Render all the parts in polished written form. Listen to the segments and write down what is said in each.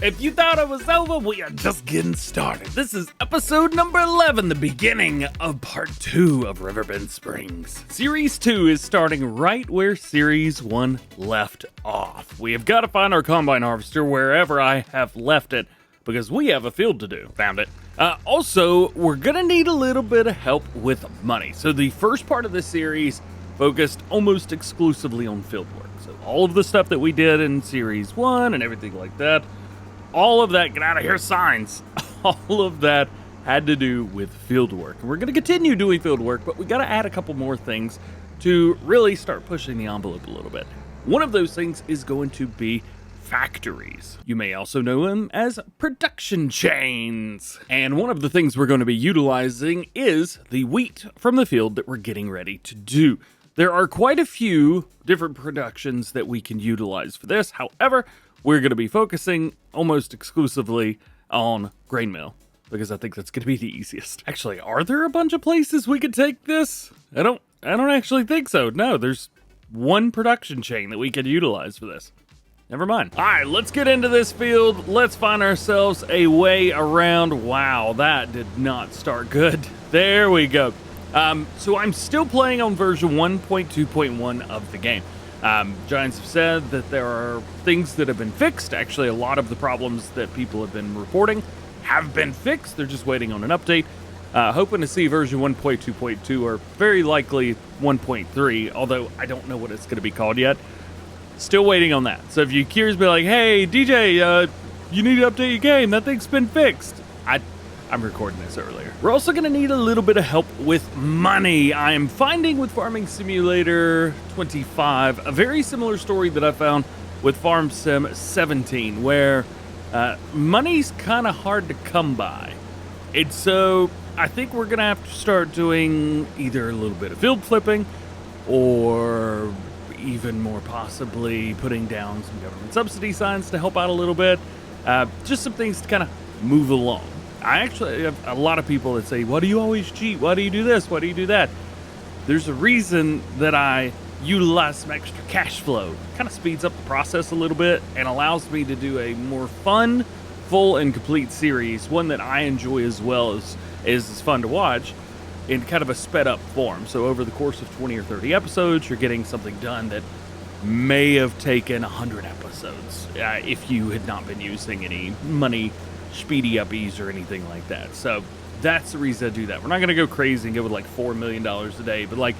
If you thought it was over, we are just getting started. This is episode number 11, the beginning of part 2 of Riverbend Springs. Series 2 is starting right where Series 1 left off. We have got to find our combine harvester wherever I have left it, because we have a field to do. Found it. Also, we're gonna need a little bit of help with money. So the first part of this series focused almost exclusively on field work. So all of the stuff that we did in Series 1 and everything like that, all of that, get out of here, signs. All of that had to do with field work. And we're going to continue doing field work, but we got to add a couple more things to really start pushing the envelope a little bit. One of those things is going to be factories. You may also know them as production chains. And one of the things we're going to be utilizing is the wheat from the field that we're getting ready to do. There are quite a few different productions that we can utilize for this. However, we're going to be focusing almost exclusively on grain mill, because I think that's going to be the easiest. Actually, are there a bunch of places we could take this? I don't actually think so. No, there's one production chain that we could utilize for this. Never mind. All right, let's get into this field. Let's find ourselves a way around. Wow, that did not start good. There we go. So I'm still playing on version 1.2.1 of the game. Giants have said that there are things that have been fixed. Actually, a lot of the problems that people have been reporting have been fixed. They're just waiting on an update. Hoping to see version 1.2.2 or very likely 1.3, although I don't know what it's going to be called yet. Still waiting on that. So if you're curious, be like, hey, DJ, you need to update your game. That thing's been fixed. I'm recording this earlier. We're also going to need a little bit of help with money. I am finding with Farming Simulator 25 a very similar story that I found with Farm Sim 17, where money's kind of hard to come by. And so I think we're going to have to start doing either a little bit of field flipping or even more possibly putting down some government subsidy signs to help out a little bit. Just some things to kind of move along. I actually have a lot of people that say, why do you always cheat? Why do you do this? Why do you do that? There's a reason that I utilize some extra cash flow. Kind of speeds up the process a little bit and allows me to do a more fun, full, and complete series. One that I enjoy as well as is fun to watch in kind of a sped up form. So over the course of 20 or 30 episodes, you're getting something done that may have taken 100 episodes if you had not been using any money speedy uppies or anything like that. So that's the reason I do that. We're not going to go crazy and go with like $4 million a day, but like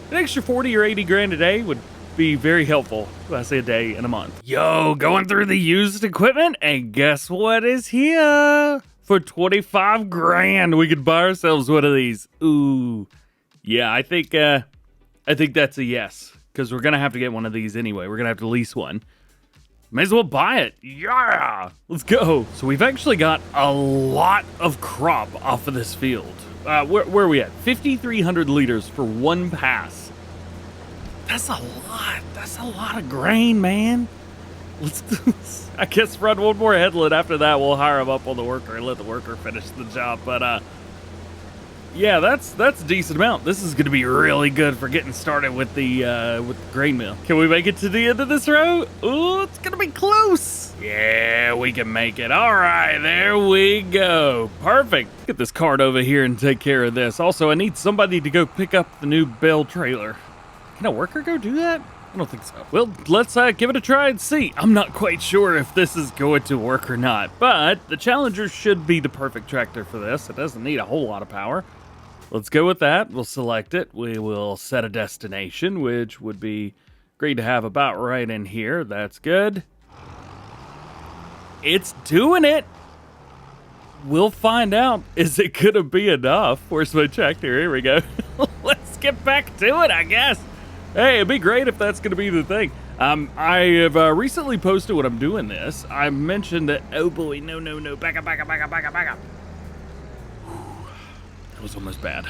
an extra 40 or 80 grand a day would be very helpful. I say a day and a month. Yo, going through the used equipment, and guess what is here? For 25 grand, we could buy ourselves one of these. Ooh, yeah, I think that's a yes, because we're gonna have to get one of these anyway. We're gonna have to lease one. May as well buy it. Yeah, let's go. So we've actually got a lot of crop off of this field. Where are we at? 5,300 liters for one pass. That's a lot. That's a lot of grain, man. Let's do this. I guess run one more headlet. After that, we'll hire him up on the worker and let the worker finish the job. But yeah, that's a decent amount. This is going to be really good for getting started with the grain mill. Can we make it to the end of this row? Ooh, it's going to be close. Yeah, we can make it. All right, there we go. Perfect. Get this cart over here and take care of this. Also, I need somebody to go pick up the new bale trailer. Can a worker go do that? I don't think so. Well, let's give it a try and see. I'm not quite sure if this is going to work or not, but the Challenger should be the perfect tractor for this. It doesn't need a whole lot of power. Let's go with that. We'll select it. We will set a destination, which would be great to have about right in here. That's good. It's doing it. We'll find out. Is it going to be enough? Where's my tractor? Here we go. Let's get back to it, I guess. Hey, it'd be great if that's going to be the thing. I have recently posted when I'm doing this. I mentioned that, oh boy, no. Back up. That was almost bad.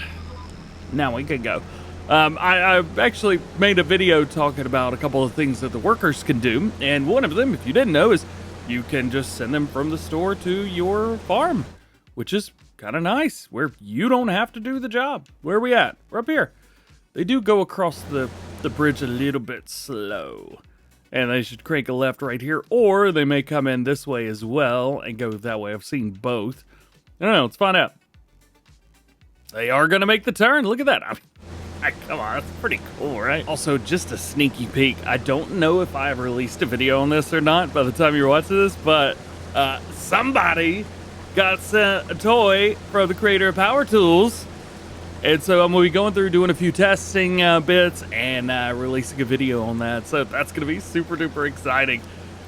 Now we can go. I actually made a video talking about a couple of things that the workers can do. And one of them, if you didn't know, is you can just send them from the store to your farm, which is kind of nice, where you don't have to do the job. Where are we at? We're up here. They do go across the bridge a little bit slow. and they should crank a left right here, or they may come in this way as well and go that way. I've seen both. I don't know. Let's find out. They are going to make the turn. Look at that. I mean, come on, that's pretty cool, right? Also, just a sneaky peek. I don't know if I've released a video on this or not by the time you're watching this, but somebody got sent a toy from the creator of Power Tools. And so I'm going to be going through doing a few testing bits and releasing a video on that. So that's going to be super duper exciting.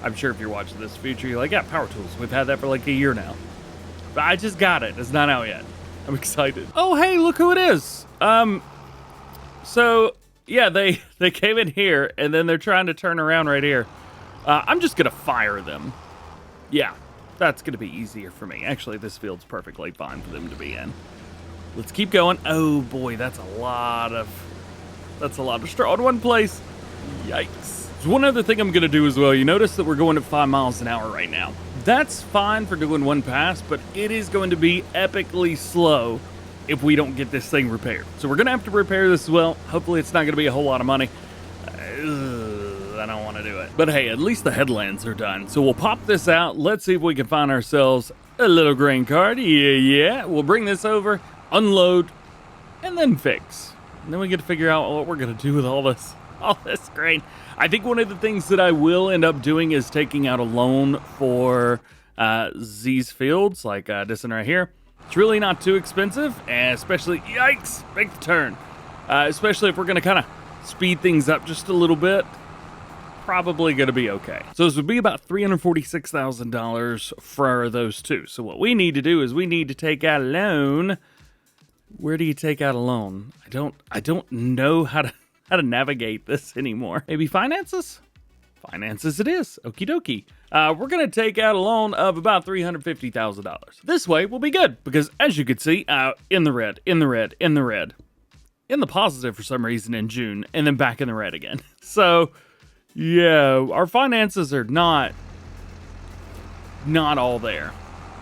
I'm sure if you're watching this future, you're like, yeah, Power Tools. We've had that for like a year now. But I just got it. It's not out yet. I'm excited. Oh, hey, look who it is. So, yeah, they came in here, and then they're trying to turn around right here. I'm just going to fire them. Yeah, that's going to be easier for me. Actually, this field's perfectly fine for them to be in. Let's keep going. Oh, boy, that's a lot of straw in one place. Yikes. There's one other thing I'm going to do as well. You notice that we're going at 5 miles an hour right now. That's fine for doing one pass, but it is going to be epically slow if we don't get this thing repaired. So we're going to have to repair this as well. Hopefully it's not going to be a whole lot of money. I don't want to do it. But hey, at least the headlands are done. So we'll pop this out. Let's see if we can find ourselves a little grain cart. Yeah. We'll bring this over, unload, and then fix. And then we get to figure out what we're going to do with all this grain. I think one of the things that I will end up doing is taking out a loan for these fields, like this one right here. It's really not too expensive, and especially, yikes, make the turn. Especially if we're going to kind of speed things up just a little bit. Probably going to be okay. So this would be about $346,000 for those two. So what we need to do is we need to take out a loan. Where do you take out a loan? I don't know how to navigate this anymore. Maybe finances? Finances it is. Okie dokie. We're going to take out a loan of about $350,000. This way we'll be good because, as you can see, in the red, in the red, in the red, in the positive for some reason in June, and then back in the red again. So, yeah, our finances are not all there.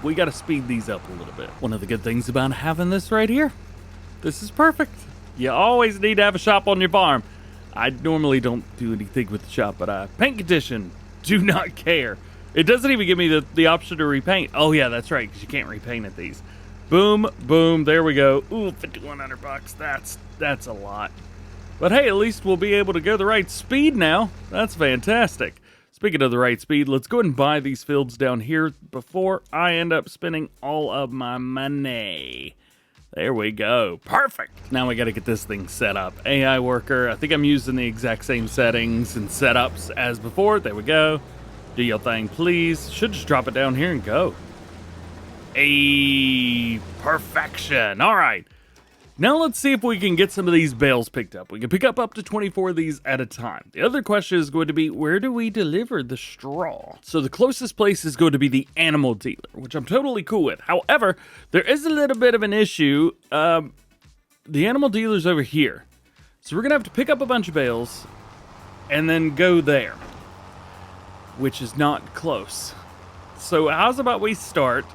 We got to speed these up a little bit. One of the good things about having this right here, this is perfect. You always need to have a shop on your farm. I normally don't do anything with the shop, but paint condition, do not care. It doesn't even give me the option to repaint. Oh yeah, that's right, because you can't repaint at these. Boom, boom, there we go. Ooh, $5,100. That's a lot. But hey, at least we'll be able to go the right speed now. That's fantastic. Speaking of the right speed, let's go ahead and buy these fields down here before I end up spending all of my money. There we go. Perfect. Now we got to get this thing set up. AI worker. I think I'm using the exact same settings and setups as before. There we go. Do your thing, please. Should just drop it down here and go. Perfection. All right. Now let's see if we can get some of these bales picked up. We can pick up to 24 of these at a time. The other question is going to be, where do we deliver the straw? So the closest place is going to be the animal dealer, which I'm totally cool with. However, there is a little bit of an issue. The animal dealer's over here. So we're going to have to pick up a bunch of bales and then go there, which is not close. So how's about we start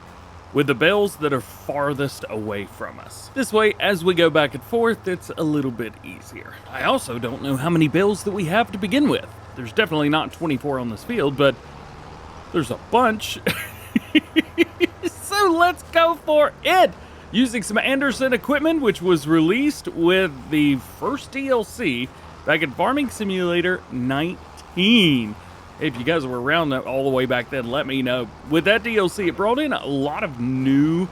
with the bales that are farthest away from us. This way, as we go back and forth, it's a little bit easier. I also don't know how many bales that we have to begin with. There's definitely not 24 on this field, but there's a bunch. So let's go for it! Using some Anderson equipment, which was released with the first DLC back in Farming Simulator 19. If you guys were around all the way back then, let me know. With that DLC, it brought in a lot of new,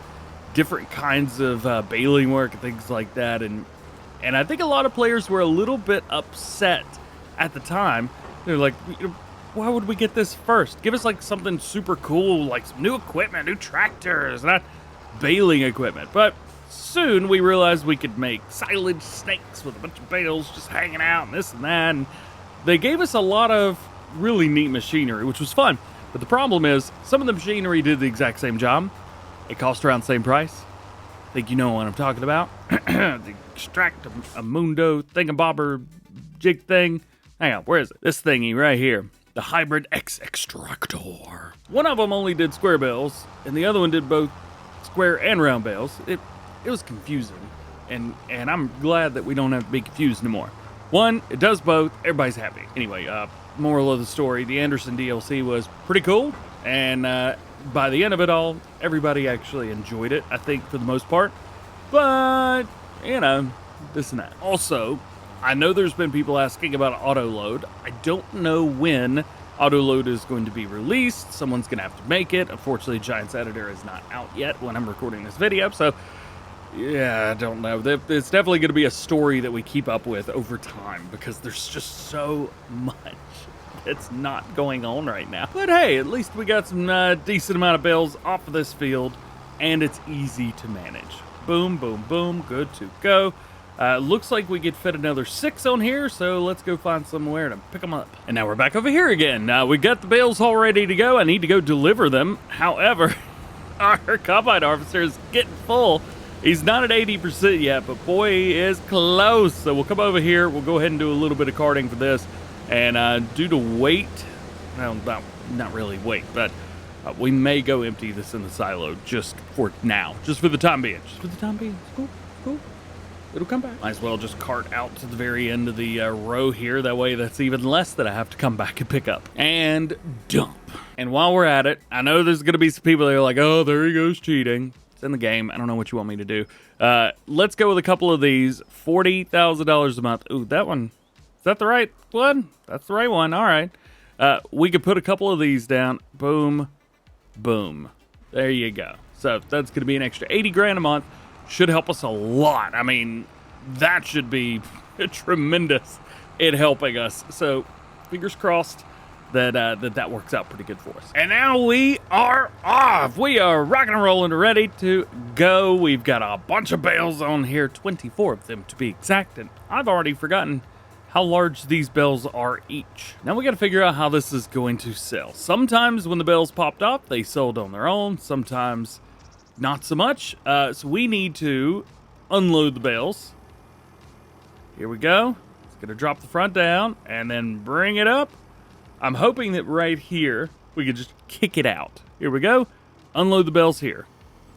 different kinds of baling work and things like that. And I think a lot of players were a little bit upset at the time. They're like, why would we get this first? Give us like something super cool, like some new equipment, new tractors, not baling equipment. But soon we realized we could make silage snakes with a bunch of bales just hanging out and this and that. And they gave us a lot of really neat machinery, which was fun. But the problem is, some of the machinery did the exact same job. It cost around the same price. I think you know what I'm talking about. The extract a mundo thingamabobber jig thing. Hang on, where is it? This thingy right here. The Hybrid X Extractor. One of them only did square bales, and the other one did both square and round bales. It was confusing, and I'm glad that we don't have to be confused anymore. One, it does both. Everybody's happy. Anyway, moral of the story, the Anderson DLC was pretty cool, and by the end of it all, everybody actually enjoyed it, I think, for the most part. But, you know, this and that. Also, I know there's been people asking about auto load. I don't know when auto load is going to be released. Someone's going to have to make it. Unfortunately, Giant's Editor is not out yet when I'm recording this video, so yeah, I don't know. It's definitely going to be a story that we keep up with over time because there's just so much that's not going on right now. But hey, at least we got some decent amount of bales off of this field, and it's easy to manage. Boom, boom, boom, good to go. Looks like we could fit another 6 on here, so let's go find somewhere to pick them up. And now we're back over here again. We got the bales all ready to go. I need to go deliver them. However, our combine harvester is getting full. He's not at 80% yet, but boy, he is close. So we'll come over here. We'll go ahead and do a little bit of carting for this. And due to weight, well, not really weight, but we may go empty this in the silo just for now. Just for the time being. Just for the time being. It's cool. It's cool. It'll come back. Might as well just cart out to the very end of the row here. That way that's even less that I have to come back and pick up. And dump. And while we're at it, I know there's going to be some people that are like, oh, there he goes cheating. It's in the game. I don't know what you want me to do. Let's go with a couple of these. $40,000 a month. Ooh, that one. Is that the right one? That's the right one. All right. We could put a couple of these down. Boom. Boom. There you go. So that's going to be an extra 80 grand a month. Should help us a lot. I mean, that should be tremendous in helping us. So fingers crossed that that works out pretty good for us. And now we are off. We are rocking and rolling, ready to go. We've got a bunch of bales on here, 24 of them to be exact. And I've already forgotten how large these bales are each. Now we got to figure out how this is going to sell. Sometimes when the bales popped off, they sold on their own. Sometimes not so much. So we need to unload the bales. Here we go. It's going to drop the front down and then bring it up. I'm hoping that right here we could just kick it out. Here we go. Unload the bales here.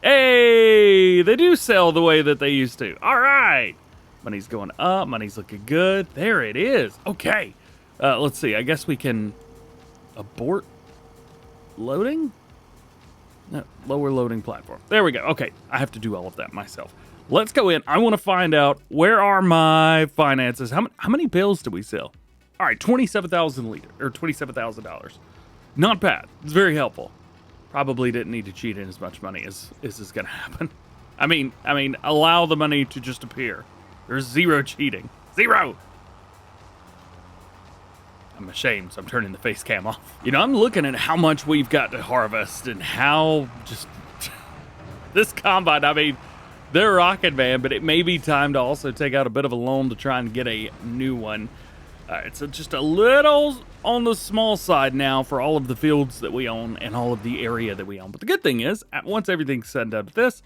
Hey, they do sell the way that they used to. All right. Money's going up. Money's looking good. There it is. Okay. Let's see. I guess we can abort loading. No, lower loading platform. There we go. Okay. I have to do all of that myself. Let's go in. I want to find out where are my finances. How many bales do we sell? All right, 27,000 liters or $27,000. Not bad. It's very helpful. Probably didn't need to cheat in as much money as is going to happen. I mean, allow the money to just appear. There's zero cheating. Zero. I'm ashamed, so I'm turning the face cam off. You know, I'm looking at how much we've got to harvest and how just this combine, I mean, they're rocking, man, but it may be time to also take out a bit of a loan to try and get a new one. It's just a little on the small side now for all of the fields that we own and all of the area that we own. But the good thing is, once everything's set and done with this,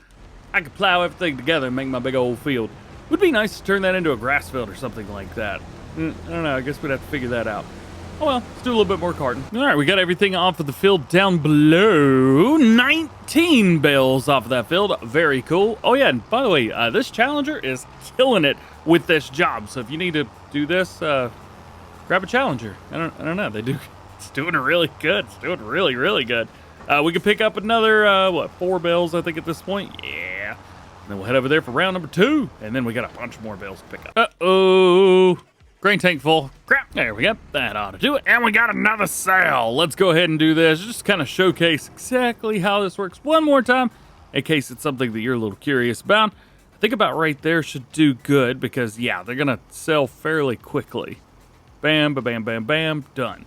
I can plow everything together and make my big old field. Would be nice to turn that into a grass field or something like that. I don't know, I guess we'd have to figure that out. Oh well, let's do a little bit more carting. All right, we got everything off of the field down below. 19 bales off of that field. Very cool. Oh yeah, and by the way, this Challenger is killing it with this job. So if you need to do this, grab a Challenger. I don't know. It's doing really good. It's doing really, really good. We can pick up another, 4 bales, I think, at this point. Yeah. And then we'll head over there for round number 2. And then we got a bunch more bales to pick up. Uh-oh. Grain tank full. Crap. There we go. That ought to do it. And we got another sale. Let's go ahead and do this. Just kind of showcase exactly how this works one more time, in case it's something that you're a little curious about. I think about right there should do good because, yeah, they're going to sell fairly quickly. Bam, ba-bam, bam, bam, done.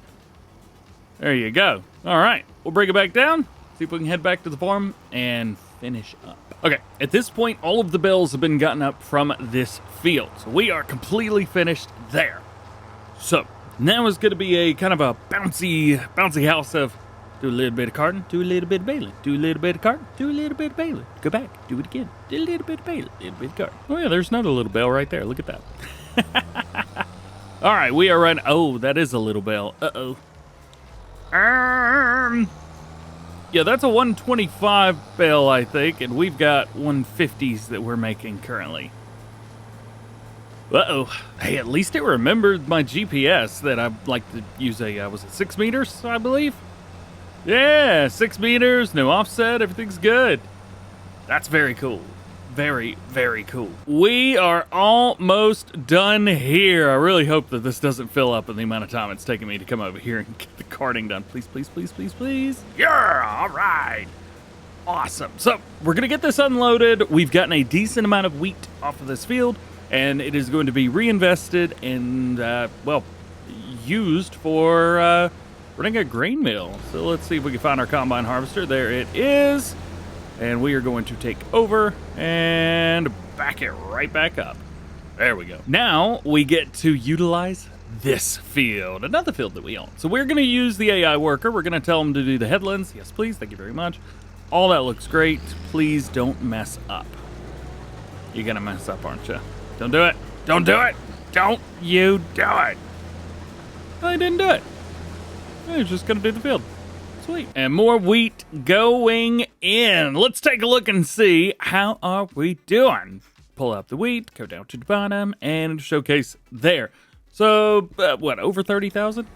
There you go. All right, we'll bring it back down, see if we can head back to the farm and finish up. Okay, at this point, all of the bales have been gotten up from this field, so we are completely finished there. So now it's going to be a kind of a bouncy house of do a little bit of carting, do a little bit of baling, do a little bit of carting, do a little bit of baling, go back, do it again, do a little bit of baling, a little bit of carting. Oh yeah, there's another little bale right there. Look at that. All right, we are running. Oh, that is a little bale. Uh-oh. Yeah, that's a 125 bale, I think, and we've got 150s that we're making currently. Uh-oh. Hey, at least it remembered my GPS that I like to use was it 6 meters, I believe? Yeah, 6 meters, no offset, everything's good. That's very cool. Very, very cool. We are almost done here. I really hope that this doesn't fill up in the amount of time it's taking me to come over here and get the carting done. Please, please, please, please, please. Yeah, all right. Awesome. So we're going to get this unloaded. We've gotten a decent amount of wheat off of this field, and it is going to be reinvested and, used for running a grain mill. So let's see if we can find our combine harvester. There it is. And we are going to take over and back it right back up. There we go. Now we get to utilize this field, another field that we own. So we're going to use the AI worker. We're going to tell him to do the headlands. Yes, please. Thank you very much. All that looks great. Please don't mess up. You're going to mess up, aren't you? Don't do it. Don't do it. Don't you do it. I didn't do it. I was just going to do the field. Sweet. And more wheat going in. Let's take a look and see how are we doing. Pull up the wheat, go down to the bottom, and showcase there. So, what, over 30,000?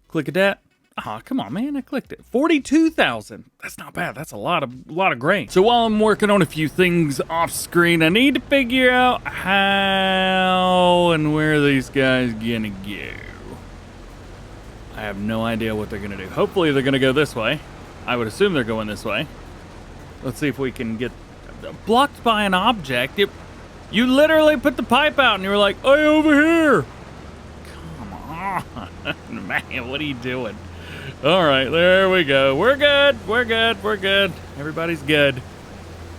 Click at that. Oh, come on, man, I clicked it. 42,000. That's not bad. That's a lot of grain. So while I'm working on a few things off screen, I need to figure out how and where these guys gonna go. I have no idea what they're going to do. Hopefully they're going to go this way. I would assume they're going this way. Let's see if we can get blocked by an object. You literally put the pipe out and you were like, hey, over here. Come on, man, what are you doing? All right, there we go. We're good. We're good. We're good. Everybody's good.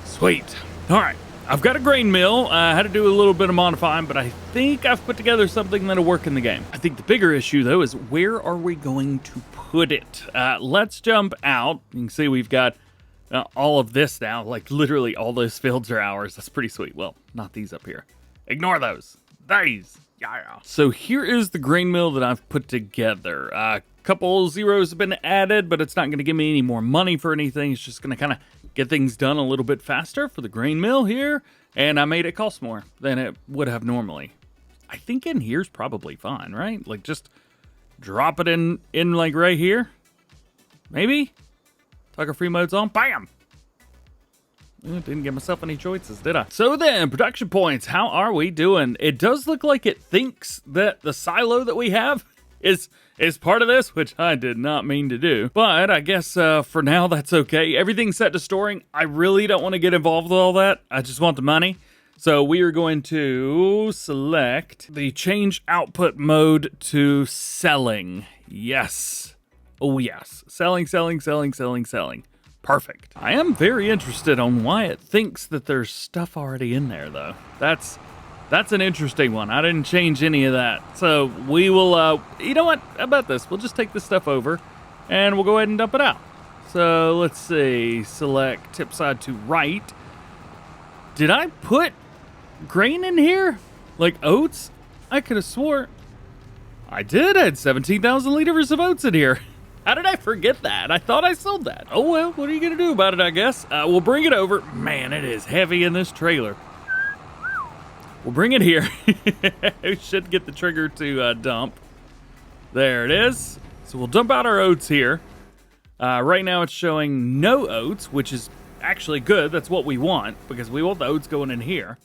Sweet. All right. I've got a grain mill. I had to do a little bit of modifying, but I think I've put together something that'll work in the game. I think the bigger issue, though, is where are we going to put it? Let's jump out. You can see we've got all of this now. Like, literally, all those fields are ours. That's pretty sweet. Well, not these up here. Ignore those. These. Yeah. So here is the grain mill that I've put together. A couple zeros have been added, but it's not going to give me any more money for anything. It's just going to kind of get things done a little bit faster for the grain mill here, and I made it cost more than it would have normally. I think in here's probably fine, right? Like, just drop it in like right here. Maybe? Toggle free mode's on. Bam! Didn't give myself any choices, did I? So then, production points. How are we doing? It does look like it thinks that the silo that we have is part of this, which I did not mean to do. But I guess for now, that's okay. Everything's set to storing. I really don't want to get involved with all that. I just want the money. So we are going to select the change output mode to selling. Yes. Oh, yes. Selling, selling, selling, selling, selling. Perfect. I am very interested on why it thinks that there's stuff already in there, though. That's an interesting one. I didn't change any of that. So we will, you know what? How about this? We'll just take this stuff over and we'll go ahead and dump it out. So let's see. Select tip side to right. Did I put grain in here? Like oats? I could have swore I did. I had 17,000 liters of oats in here. How did I forget that? I thought I sold that. Oh, well, what are you going to do about it, I guess? We'll bring it over. Man, it is heavy in this trailer. We'll bring it here. We should get the trigger to dump. There it is. So we'll dump out our oats here. Right now it's showing no oats, which is actually good. That's what we want, because we want the oats going in here.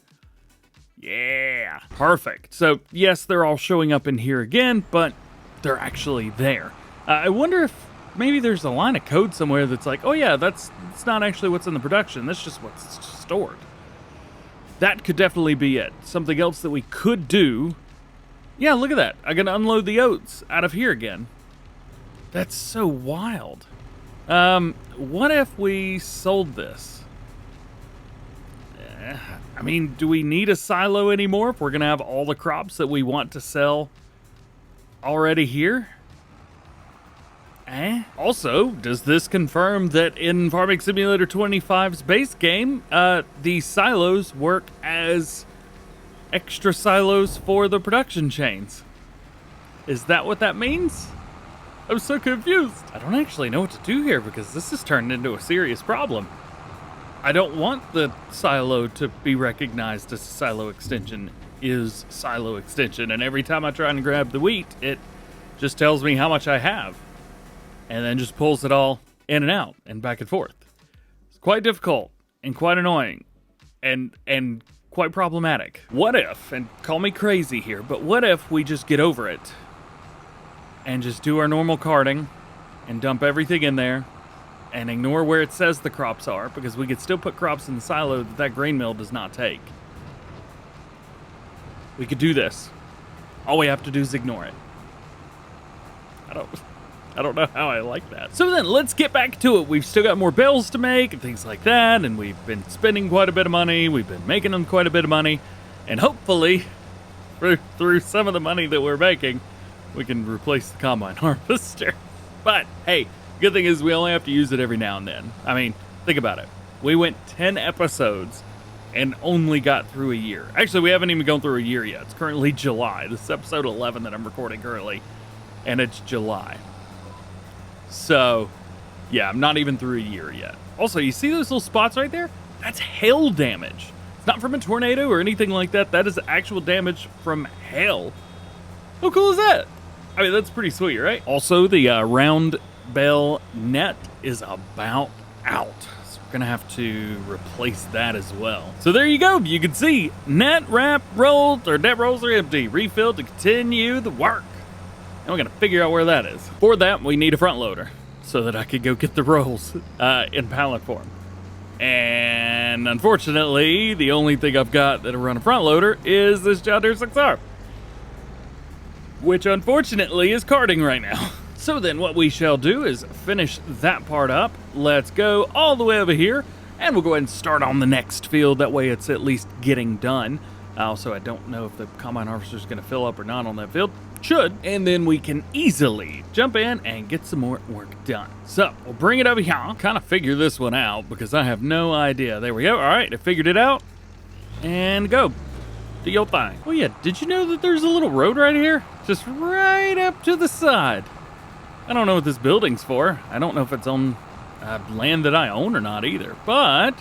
Yeah, perfect. So yes, they're all showing up in here again, but they're actually there. I wonder if maybe there's a line of code somewhere that's like, oh yeah, that's not actually what's in the production. That's just what's stored. That could definitely be it. Something else that we could do. Yeah, look at that. I can unload the oats out of here again. That's so wild. What if we sold this? I mean, do we need a silo anymore if we're going to have all the crops that we want to sell already here? Also, does this confirm that in Farming Simulator 25's base game, the silos work as extra silos for the production chains? Is that what that means? I'm so confused. I don't actually know what to do here because this has turned into a serious problem. I don't want the silo to be recognized as a silo extension is silo extension, and every time I try and grab the wheat, it just tells me how much I have, and then just pulls it all in and out and back and forth. It's quite difficult and quite annoying and quite problematic. What if, and call me crazy here, but what if we just get over it and just do our normal carting and dump everything in there and ignore where it says the crops are, because we could still put crops in the silo that grain mill does not take. We could do this. All we have to do is ignore it. I don't know how I like that. So then let's get back to it. We've still got more bales to make and things like that, and we've been spending quite a bit of money. We've been making them quite a bit of money, and hopefully through some of the money that we're making, we can replace the combine harvester. But hey, good thing is we only have to use it every now and then. I mean, think about it. We went 10 episodes and only got through a year. Actually, we haven't even gone through a year yet. It's currently July. This is episode 11 that I'm recording currently, and it's July. So, yeah, I'm not even through a year yet. Also, you see those little spots right there? That's hail damage. It's not from a tornado or anything like that. That is actual damage from hail. How cool is that? I mean, that's pretty sweet, right? Also, the round bale net is about out. So we're going to have to replace that as well. So there you go. You can see net rolls are empty. Refilled to continue the work. And we're going to figure out where that is. For that, we need a front loader so that I could go get the rolls in pallet form. And unfortunately, the only thing I've got that'll run a front loader is this John Deere 6R, which unfortunately is carting right now. So then what we shall do is finish that part up. Let's go all the way over here, and we'll go ahead and start on the next field. That way it's at least getting done. Also, I don't know if the combine harvester is going to fill up or not on that field. Should. And then we can easily jump in and get some more work done. So we'll bring it over here. I'll kind of figure this one out because I have no idea. There we go. All right, I figured it out. And go. Do your thing. Oh yeah, did you know that there's a little road right here? Just right up to the side. I don't know what this building's for. I don't know if it's on land that I own or not either. But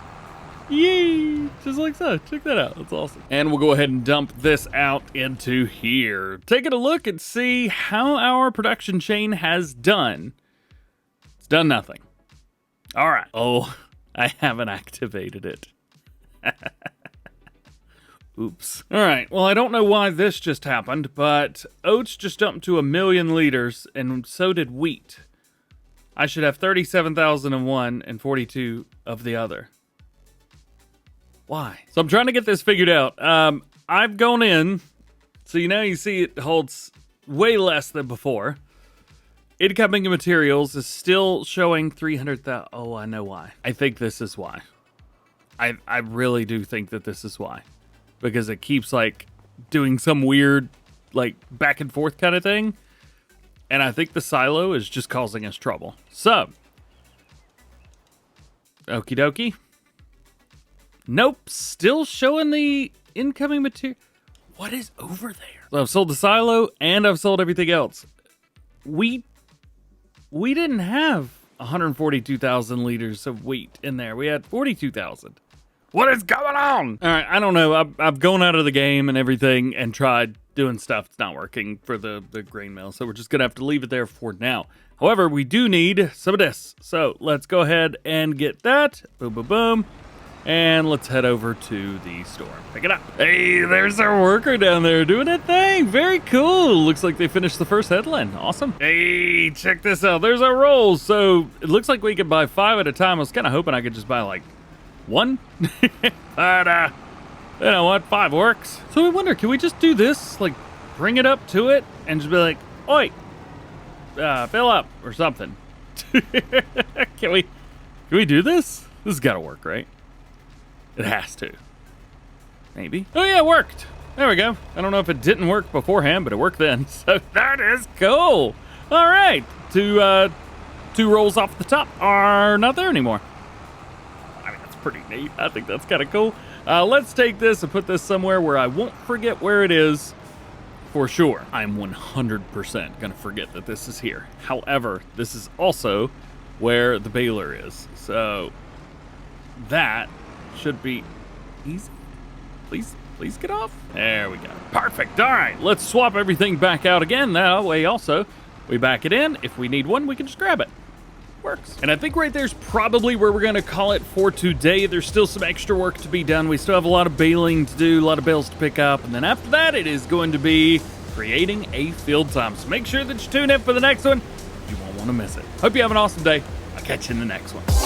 yay, just like so. Check that out. That's awesome. And we'll go ahead and dump this out into here. Taking a look and see how our production chain has done. It's done nothing. All right. Oh, I haven't activated it. Oops. All right. Well, I don't know why this just happened, but oats just jumped to 1 million liters, and so did wheat. I should have 37,001 and 42 of the other. Why? So I'm trying to get this figured out. I've gone in, so you see it holds way less than before. Incoming materials is still showing 300,000. Oh, I know why. I think this is why. I really do think that this is why. Because it keeps like doing some weird like back and forth kind of thing. And I think the silo is just causing us trouble. So, okie dokie. Nope, still showing the incoming material. What is over there? So I've sold the silo and I've sold everything else. We didn't have 142,000 liters of wheat in there. We had 42,000. What is going on? All right, I don't know. I've gone out of the game and everything and tried doing stuff. It's not working for the grain mill, so we're just going to have to leave it there for now. However, we do need some of this. So let's go ahead and get that. Boom, boom, boom. And let's head over to the store. Pick it up. Hey, there's our worker down there doing that thing. Very cool. Looks like they finished the first headland. Awesome. Hey, check this out. There's our rolls. So it looks like we could buy 5 at a time. I was kind of hoping I could just buy like 1. But, you know what? 5 works. So I wonder, can we just do this? Like, bring it up to it and just be like, oi, fill up or something. Can we do this? This has got to work, right? It has to. Maybe. Oh yeah, it worked. There we go. I don't know if it didn't work beforehand, but it worked then. So that is cool. All right. 2 rolls off the top are not there anymore. I mean, that's pretty neat. I think that's kind of cool. Let's take this and put this somewhere where I won't forget where it is for sure. I'm 100% going to forget that this is here. However, this is also where the baler is. So that should be easy. Please Please get off. There we go. Perfect. All right, let's swap everything back out again. That way also, we back it in. If we need one, we can just grab it. Works. And I think right there's probably where we're going to call it for today. There's still some extra work to be done. We still have a lot of baling to do, a lot of bales to pick up. And then after that, it is going to be creating a field time. So make sure that you tune in for the next one. You won't want to miss it. Hope you have an awesome day. I'll catch you in the next one.